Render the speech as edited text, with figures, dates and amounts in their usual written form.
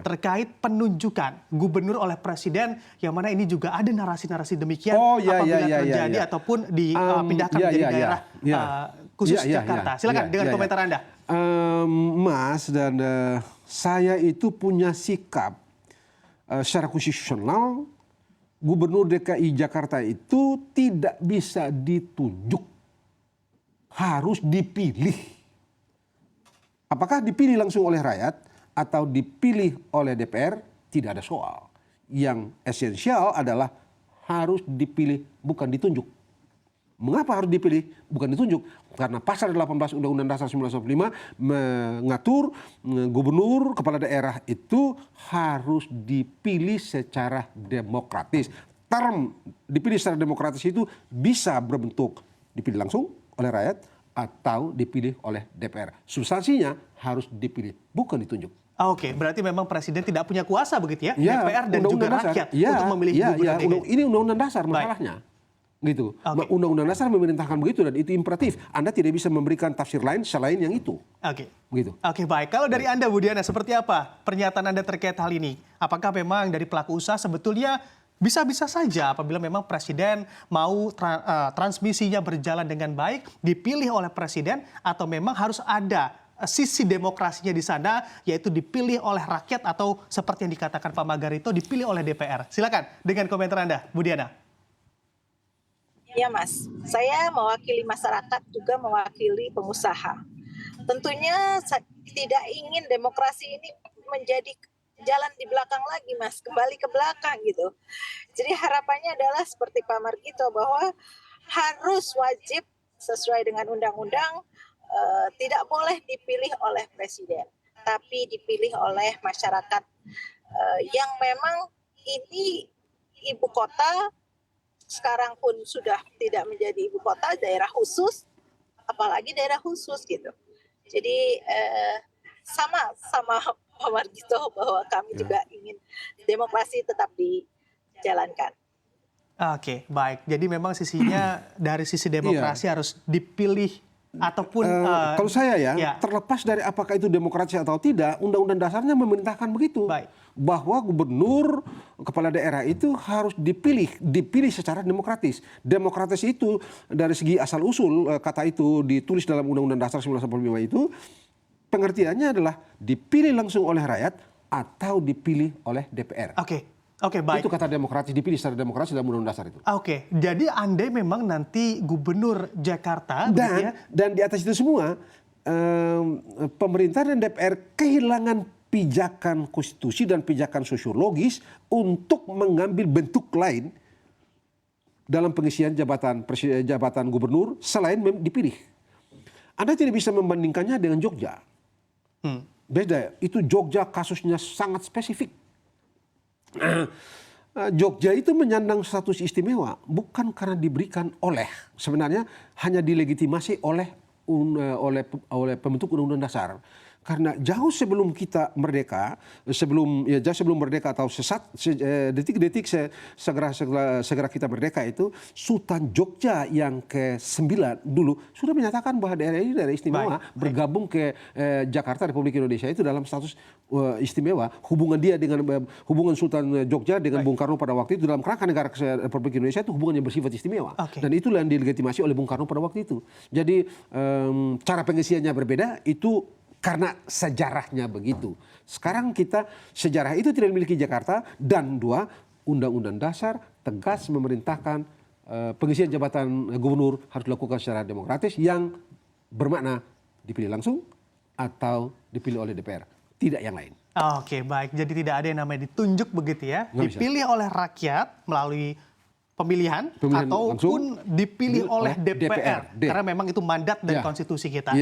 terkait penunjukan gubernur oleh presiden, yang mana ini juga ada narasi-narasi demikian terjadi ataupun dipindahkan menjadi daerah khusus Jakarta. Silakan dengan komentar Anda. Mas dan saya itu punya sikap secara konstitusional, gubernur DKI Jakarta itu tidak bisa ditunjuk, harus dipilih. Apakah dipilih langsung oleh rakyat atau dipilih oleh DPR, tidak ada soal. Yang esensial adalah harus dipilih, bukan ditunjuk. Mengapa harus dipilih, bukan ditunjuk? Karena pasal 18 Undang-Undang Dasar 1945 mengatur gubernur, kepala daerah itu harus dipilih secara demokratis. Term dipilih secara demokratis itu bisa berbentuk dipilih langsung oleh rakyat atau dipilih oleh DPR. Substansinya harus dipilih, bukan ditunjuk. Oke, berarti memang presiden tidak punya kuasa begitu ya, DPR dan juga rakyat untuk memilih gubernur DKI. Ini undang-undang dasar masalahnya. Gitu. Undang-undang dasar memerintahkan begitu dan itu imperatif. Anda tidak bisa memberikan tafsir lain selain yang itu. Begitu. Oke, baik. Kalau dari Anda, Bu Diana, seperti apa pernyataan Anda terkait hal ini? Apakah memang dari pelaku usaha sebetulnya bisa-bisa saja apabila memang presiden mau transmisinya berjalan dengan baik, dipilih oleh presiden, atau memang harus ada sisi demokrasinya di sana, yaitu dipilih oleh rakyat atau seperti yang dikatakan Pak Magarito, dipilih oleh DPR? Silakan dengan komentar Anda, Bu Diana. Ya Mas, saya mewakili masyarakat juga mewakili pengusaha. Tentunya tidak ingin demokrasi ini menjadi jalan di belakang lagi Mas, kembali ke belakang gitu. Jadi harapannya adalah seperti Pak Margito bahwa harus wajib sesuai dengan undang-undang, tidak boleh dipilih oleh presiden, tapi dipilih oleh masyarakat yang memang ini ibu kota. Sekarang pun sudah tidak menjadi ibu kota, daerah khusus, apalagi daerah khusus gitu. Jadi sama Pak Margito bahwa kami juga ingin demokrasi tetap dijalankan. Oke, baik. Jadi memang sisinya dari sisi demokrasi harus dipilih ataupun kalau saya terlepas dari apakah itu demokrasi atau tidak, undang-undang dasarnya memerintahkan begitu. Bahwa gubernur, kepala daerah itu harus dipilih secara demokratis. Demokratis itu dari segi asal-usul kata itu ditulis dalam Undang-Undang Dasar 1945 itu, pengertiannya adalah dipilih langsung oleh rakyat atau dipilih oleh DPR. Oke, baik. Itu kata demokratis, dipilih secara demokratis dalam Undang-Undang Dasar itu. Oke, jadi Anda memang nanti gubernur Jakarta. Dan di atas itu semua, pemerintah dan DPR kehilangan pijakan konstitusi dan pijakan sosiologis untuk mengambil bentuk lain dalam pengisian jabatan gubernur selain dipilih. Anda tidak bisa membandingkannya dengan Jogja. Beda, itu Jogja kasusnya sangat spesifik. Jogja itu menyandang status istimewa bukan karena diberikan oleh, sebenarnya hanya dilegitimasi oleh pembentuk Undang-Undang Dasar. Karena jauh sebelum kita merdeka, sebelum merdeka atau detik-detik segera kita merdeka itu, Sultan Jogja yang ke-9 dulu sudah menyatakan bahwa daerah ini daerah istimewa, bergabung ke Jakarta Republik Indonesia itu dalam status istimewa. Hubungan Sultan Jogja dengan Bung Karno pada waktu itu dalam kerangka negara Republik Indonesia itu hubungan yang bersifat istimewa. Dan itulah yang dilegitimasi oleh Bung Karno pada waktu itu. Jadi cara pengisiannya berbeda itu karena sejarahnya begitu. Sekarang sejarah itu tidak dimiliki Jakarta, dan dua, Undang-Undang Dasar tegas memerintahkan pengisian jabatan gubernur harus dilakukan secara demokratis yang bermakna dipilih langsung atau dipilih oleh DPR, tidak yang lain. Oke, baik. Jadi tidak ada yang namanya ditunjuk begitu ya. Dipilih oleh rakyat melalui pemilihan ataupun dipilih oleh DPR. Karena memang itu mandat dari konstitusi kita.